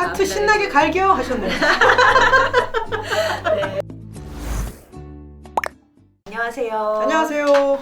하트 신나게 갈겨 하셨네요. 네. 안녕하세요. 안녕하세요.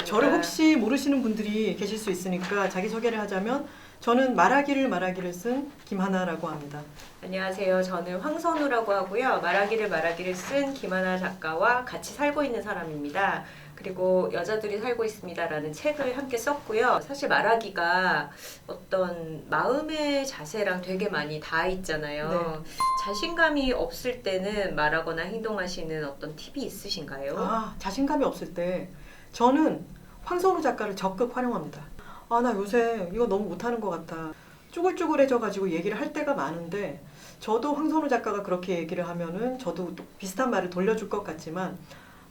저를 혹시 모르시는 분들이 계실 수 있으니까 자기소개를 하자면 저는 말하기를 쓴 김하나라고 합니다. 안녕하세요. 저는 황선우라고 하고요. 말하기를 쓴 김하나 작가와 같이 살고 있는 사람입니다. 그리고 여자들이 살고 있습니다라는 책을 함께 썼고요. 사실 말하기가 어떤 마음의 자세랑 되게 많이 닿아 있잖아요. 네. 자신감이 없을 때는 말하거나 행동하시는 어떤 팁이 있으신가요? 자신감이 없을 때 저는 황선우 작가를 적극 활용합니다. 나 요새 이거 너무 못하는 것 같아. 쭈글쭈글해져가지고 얘기를 할 때가 많은데 저도 황선우 작가가 그렇게 얘기를 하면은 저도 또 비슷한 말을 돌려줄 것 같지만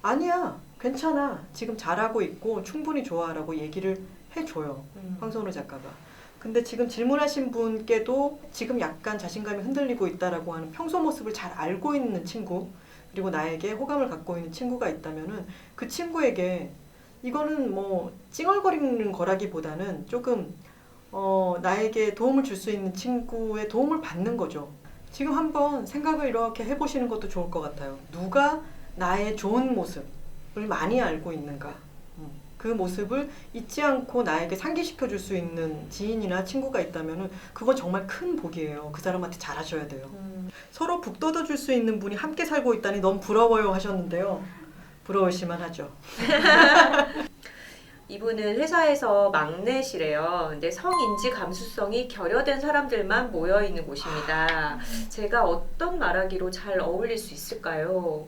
아니야, 괜찮아, 지금 잘하고 있고 충분히 좋아라고 얘기를 해줘요. 황선우 작가가. 근데 지금 질문하신 분께도 지금 약간 자신감이 흔들리고 있다라고 하는 평소 모습을 잘 알고 있는 친구, 그리고 나에게 호감을 갖고 있는 친구가 있다면은 그 친구에게 이거는 뭐 찡얼거리는 거라기보다는 조금 나에게 도움을 줄 수 있는 친구의 도움을 받는 거죠. 지금 한번 생각을 이렇게 해보시는 것도 좋을 것 같아요. 누가 나의 좋은 모습을 많이 알고 있는가? 그 모습을 잊지 않고 나에게 상기시켜 줄 수 있는 지인이나 친구가 있다면 그건 정말 큰 복이에요. 그 사람한테 잘하셔야 돼요. 서로 북돋아 줄 수 있는 분이 함께 살고 있다니 너무 부러워요 하셨는데요. 부러우실만 하죠. 이분은 회사에서 막내시래요. 근데 성인지 감수성이 결여된 사람들만 모여 있는 곳입니다. 제가 어떤 말하기로 잘 어울릴 수 있을까요?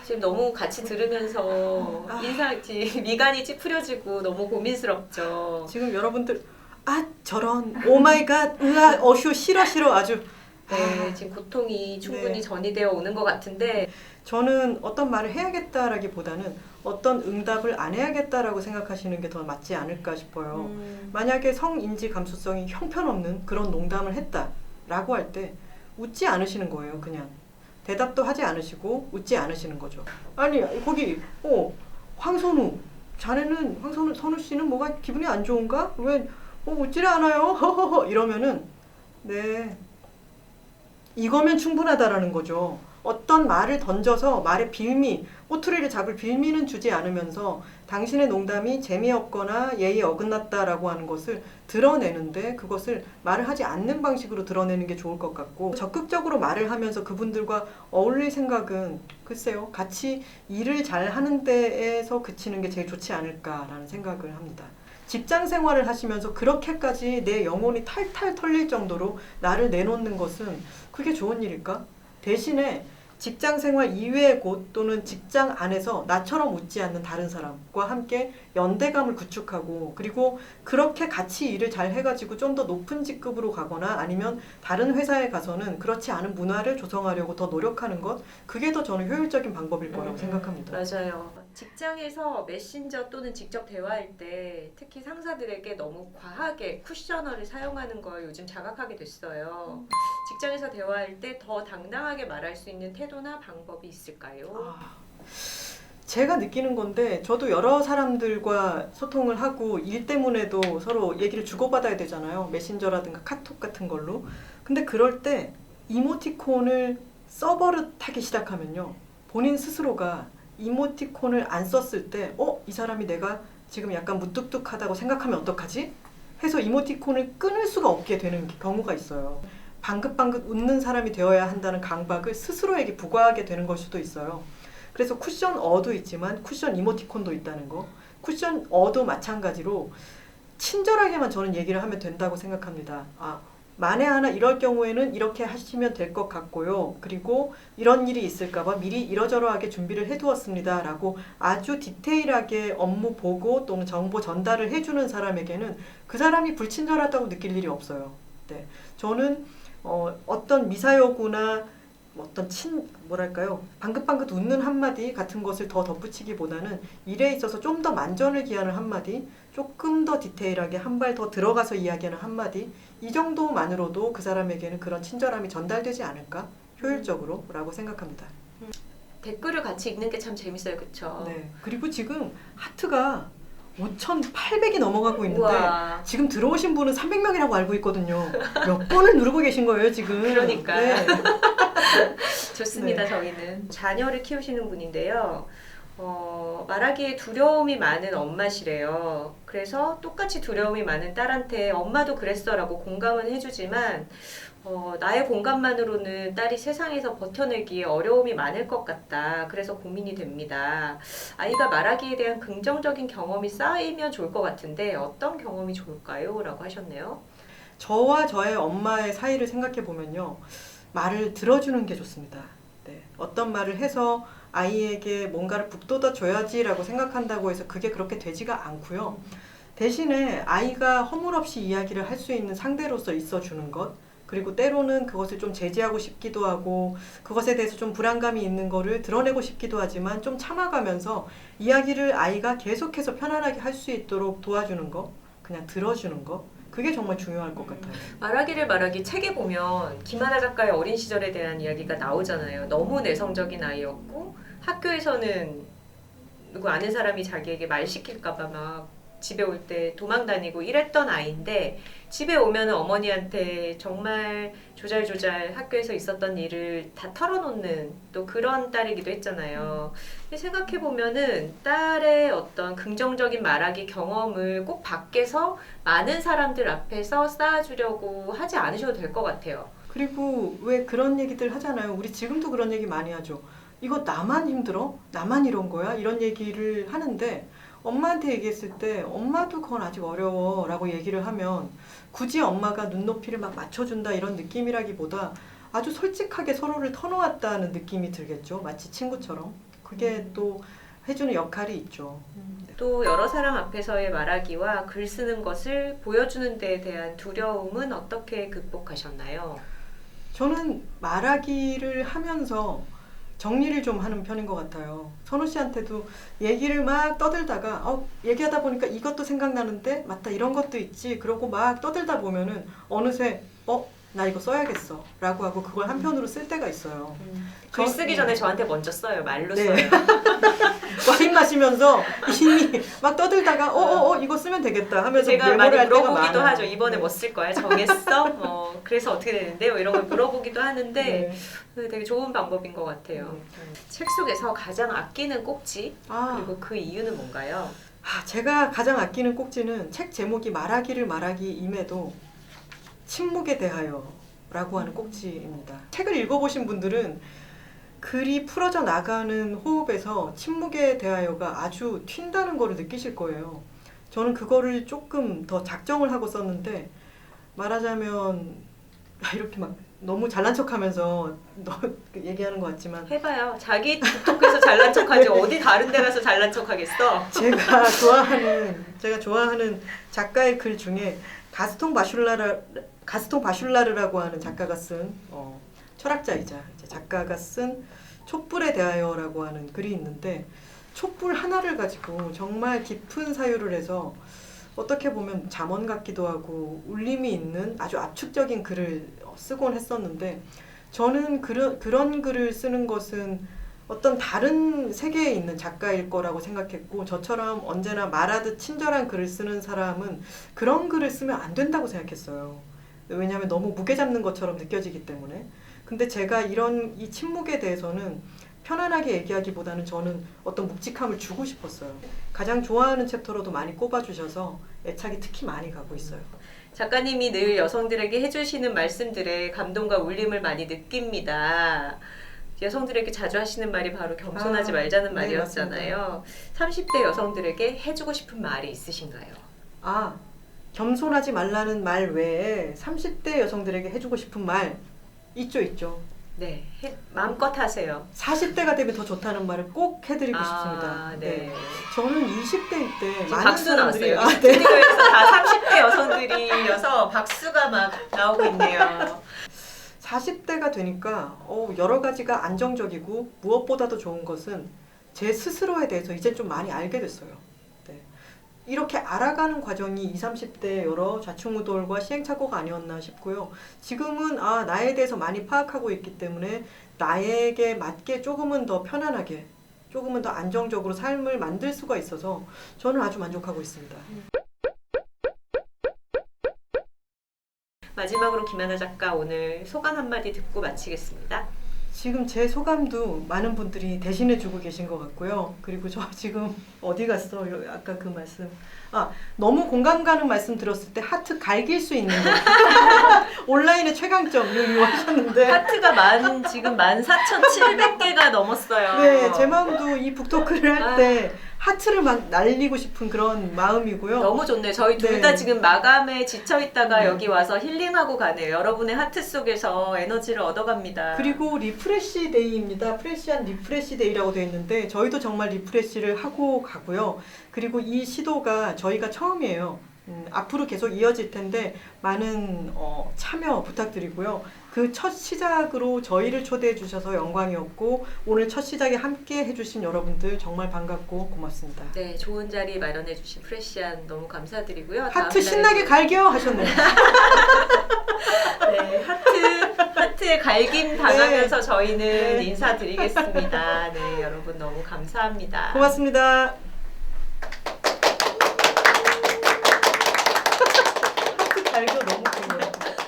지금 너무 같이 들으면서 미간이 찌푸려지고 너무 고민스럽죠. 지금 여러분들 저런 오마이갓 으아 어휴 싫어 아주 네, 지금 고통이 충분히 전이 되어 오는 것 같은데 저는 어떤 말을 해야겠다라기보다는 어떤 응답을 안 해야겠다라고 생각하시는 게 더 맞지 않을까 싶어요. 만약에 성인지 감수성이 형편없는 그런 농담을 했다라고 할 때 웃지 않으시는 거예요. 그냥 대답도 하지 않으시고 웃지 않으시는 거죠. 아니 거기 황선우 자네는 선우 씨는 뭐가 기분이 안 좋은가? 왜 웃지를 않아요? 허허허 이러면은 네 이거면 충분하다라는 거죠. 어떤 말을 던져서 말의 빌미, 꼬투리를 잡을 빌미는 주지 않으면서 당신의 농담이 재미없거나 예의에 어긋났다라고 하는 것을 드러내는데 그것을 말을 하지 않는 방식으로 드러내는 게 좋을 것 같고 적극적으로 말을 하면서 그분들과 어울릴 생각은 글쎄요. 같이 일을 잘 하는 데에서 그치는 게 제일 좋지 않을까라는 생각을 합니다. 직장 생활을 하시면서 그렇게까지 내 영혼이 탈탈 털릴 정도로 나를 내놓는 것은 그게 좋은 일일까? 대신에 직장 생활 이외의 곳 또는 직장 안에서 나처럼 웃지 않는 다른 사람과 함께 연대감을 구축하고 그리고 그렇게 같이 일을 잘 해가지고 좀 더 높은 직급으로 가거나 아니면 다른 회사에 가서는 그렇지 않은 문화를 조성하려고 더 노력하는 것 그게 더 저는 효율적인 방법일 거라고 생각합니다. 맞아요. 직장에서 메신저 또는 직접 대화할 때 특히 상사들에게 너무 과하게 쿠셔너를 사용하는 걸 요즘 자각하게 됐어요. 직장에서 대화할 때 더 당당하게 말할 수 있는 태도나 방법이 있을까요? 제가 느끼는 건데 저도 여러 사람들과 소통을 하고 일 때문에도 서로 얘기를 주고받아야 되잖아요. 메신저라든가 카톡 같은 걸로. 근데 그럴 때 이모티콘을 써버릇하기 시작하면요. 본인 스스로가 이모티콘을 안 썼을 때 이 사람이 내가 지금 약간 무뚝뚝하다고 생각하면 어떡하지? 해서 이모티콘을 끊을 수가 없게 되는 경우가 있어요. 방긋방긋 웃는 사람이 되어야 한다는 강박을 스스로에게 부과하게 되는 걸 수도 있어요. 그래서 쿠션 어도 있지만 쿠션 이모티콘도 있다는 거. 쿠션 어도 마찬가지로 친절하게만 저는 얘기를 하면 된다고 생각합니다. 만에 하나 이럴 경우에는 이렇게 하시면 될 것 같고요. 그리고 이런 일이 있을까봐 미리 이러저러하게 준비를 해두었습니다. 라고 아주 디테일하게 업무 보고 또는 정보 전달을 해주는 사람에게는 그 사람이 불친절하다고 느낄 일이 없어요. 네, 저는 어떤 미사여구나 어떤 방긋방긋 웃는 한마디 같은 것을 더 덧붙이기보다는 일에 있어서 좀 더 만전을 기하는 한마디, 조금 더 디테일하게 한 발 더 들어가서 이야기하는 한마디, 이 정도만으로도 그 사람에게는 그런 친절함이 전달되지 않을까? 효율적으로 라고 생각합니다. 댓글을 같이 읽는 게 참 재밌어요. 그쵸? 네. 그리고 지금 하트가 5,800이 넘어가고 있는데 우와. 지금 들어오신 분은 300명이라고 알고 있거든요. 몇 번을 누르고 계신 거예요 지금. 그러니까. 네. 좋습니다. 네. 저희는 자녀를 키우시는 분인데요. 말하기에 두려움이 많은 엄마시래요. 그래서 똑같이 두려움이 많은 딸한테 엄마도 그랬어라고 공감은 해주지만 나의 공감만으로는 딸이 세상에서 버텨내기에 어려움이 많을 것 같다. 그래서 고민이 됩니다. 아이가 말하기에 대한 긍정적인 경험이 쌓이면 좋을 것 같은데 어떤 경험이 좋을까요? 라고 하셨네요. 저와 저의 엄마의 사이를 생각해 보면요, 말을 들어주는 게 좋습니다. 네. 어떤 말을 해서 아이에게 뭔가를 북돋아 줘야지라고 생각한다고 해서 그게 그렇게 되지가 않고요. 대신에 아이가 허물없이 이야기를 할 수 있는 상대로서 있어 주는 것, 그리고 때로는 그것을 좀 제지하고 싶기도 하고 그것에 대해서 좀 불안감이 있는 거를 드러내고 싶기도 하지만 좀 참아가면서 이야기를 아이가 계속해서 편안하게 할 수 있도록 도와주는 거, 그냥 들어주는 거, 그게 정말 중요할 것 같아요. 말하기를 말하기 책에 보면 김하나 작가의 어린 시절에 대한 이야기가 나오잖아요. 너무 내성적인 아이였고 학교에서는 누구 아는 사람이 자기에게 말 시킬까봐 막 집에 올 때 도망 다니고 이랬던 아이인데 집에 오면 어머니한테 정말 조잘조잘 학교에서 있었던 일을 다 털어놓는 또 그런 딸이기도 했잖아요. 근데 생각해보면은 딸의 어떤 긍정적인 말하기 경험을 꼭 밖에서 많은 사람들 앞에서 쌓아주려고 하지 않으셔도 될 것 같아요. 그리고 왜 그런 얘기들 하잖아요. 우리 지금도 그런 얘기 많이 하죠. 이거 나만 힘들어? 나만 이런 거야? 이런 얘기를 하는데 엄마한테 얘기했을 때 엄마도 그건 아직 어려워 라고 얘기를 하면 굳이 엄마가 눈높이를 막 맞춰준다 이런 느낌이라기보다 아주 솔직하게 서로를 터놓았다는 느낌이 들겠죠. 마치 친구처럼. 그게 또 해주는 역할이 있죠. 또 여러 사람 앞에서의 말하기와 글 쓰는 것을 보여주는 데에 대한 두려움은 어떻게 극복하셨나요? 저는 말하기를 하면서 정리를 좀 하는 편인 것 같아요. 선우 씨한테도 얘기를 막 떠들다가 얘기하다 보니까 이것도 생각나는데 맞다 이런 것도 있지 그러고 막 떠들다 보면은 어느새 나 이거 써야겠어 라고 하고 그걸 한편으로 쓸 때가 있어요. 글 쓰기 전에 저한테 먼저 써요. 말로 네. 써요. 와인 마시면서 이미 막 떠들다가 이거 쓰면 되겠다 하면서 제가 많이 메모를 할 때가 물어보기도 많아요. 하죠. 이번에 뭐 쓸 거야? 정했어? 그래서 어떻게 되는데? 뭐 이런 걸 물어보기도 하는데 네. 되게 좋은 방법인 것 같아요. 책 속에서 가장 아끼는 꼭지 그리고 그 이유는 뭔가요? 제가 가장 아끼는 꼭지는 책 제목이 말하기를 말하기임에도 침묵에 대하여 라고 하는 꼭지입니다. 책을 읽어보신 분들은 글이 풀어져 나가는 호흡에서 침묵에 대하여가 아주 튄다는 거를 느끼실 거예요. 저는 그거를 조금 더 작정을 하고 썼는데 말하자면 이렇게 막 너무 잘난 척하면서 얘기하는 것 같지만 해봐요. 자기 틱톡에서 잘난 척하지 어디 다른 데 가서 잘난 척하겠어? 제가 좋아하는 작가의 글 중에 가스통 바슐라르라고 하는 작가가 쓴 철학자이자 작가가 쓴 촛불에 대하여라고 하는 글이 있는데 촛불 하나를 가지고 정말 깊은 사유를 해서 어떻게 보면 잠언 같기도 하고 울림이 있는 아주 압축적인 글을 쓰곤 했었는데 저는 그런 글을 쓰는 것은 어떤 다른 세계에 있는 작가일 거라고 생각했고 저처럼 언제나 말하듯 친절한 글을 쓰는 사람은 그런 글을 쓰면 안 된다고 생각했어요. 왜냐하면 너무 무게 잡는 것처럼 느껴지기 때문에. 근데 제가 이 침묵에 대해서는 편안하게 얘기하기보다는 저는 어떤 묵직함을 주고 싶었어요. 가장 좋아하는 챕터로도 많이 꼽아주셔서 애착이 특히 많이 가고 있어요. 작가님이 늘 여성들에게 해주시는 말씀들에 감동과 울림을 많이 느낍니다. 여성들에게 자주 하시는 말이 바로 겸손하지 말자는 네, 말이었잖아요. 30대 여성들에게 해주고 싶은 말이 있으신가요? 겸손하지 말라는 말 외에 30대 여성들에게 해주고 싶은 말 있죠. 네, 마음껏 하세요. 40대가 되면 더 좋다는 말을 꼭 해드리고 싶습니다. 네. 저는 20대일 때 지금 많은 박수 사람들이 나왔어요. 스튜디오에서 다 30대 여성들이어서 박수가 막 나오고 있네요. 40대가 되니까 여러 가지가 안정적이고 무엇보다도 좋은 것은 제 스스로에 대해서 이제 좀 많이 알게 됐어요. 네. 이렇게 알아가는 과정이 20, 30대의 여러 좌충우돌과 시행착오가 아니었나 싶고요. 지금은 나에 대해서 많이 파악하고 있기 때문에 나에게 맞게 조금은 더 편안하게 조금은 더 안정적으로 삶을 만들 수가 있어서 저는 아주 만족하고 있습니다. 마지막으로 김하나 작가 오늘 소감 한마디 듣고 마치겠습니다. 지금 제 소감도 많은 분들이 대신해주고 계신 것 같고요. 그리고 저 지금 어디 갔어? 아까 그 말씀. 너무 공감 가는 말씀 들었을 때 하트 갈길 수 있는 거. 온라인의 최강점 하셨는데. 하트가 지금 14,700개가 넘었어요. 네, 제 마음도 이 북토크를 할 때 하트를 막 날리고 싶은 그런 마음이고요. 너무 좋네요. 저희 둘 다 네. 지금 마감에 지쳐있다가 여기 와서 힐링하고 가네요. 여러분의 하트 속에서 에너지를 얻어갑니다. 그리고 리프레시 데이입니다. 프레시한 리프레시 데이라고 되어 있는데 저희도 정말 리프레시를 하고 가고요. 그리고 이 시도가 저희가 처음이에요. 앞으로 계속 이어질 텐데 많은 참여 부탁드리고요. 그 첫 시작으로 저희를 초대해 주셔서 영광이었고 오늘 첫 시작에 함께 해주신 여러분들 정말 반갑고 고맙습니다. 네, 좋은 자리 마련해 주신 프레시안 너무 감사드리고요. 하트 신나게 갈겨 하셨네요. 네, 하트에 갈김 당하면서 저희는 네. 인사드리겠습니다. 네, 여러분 너무 감사합니다. 고맙습니다.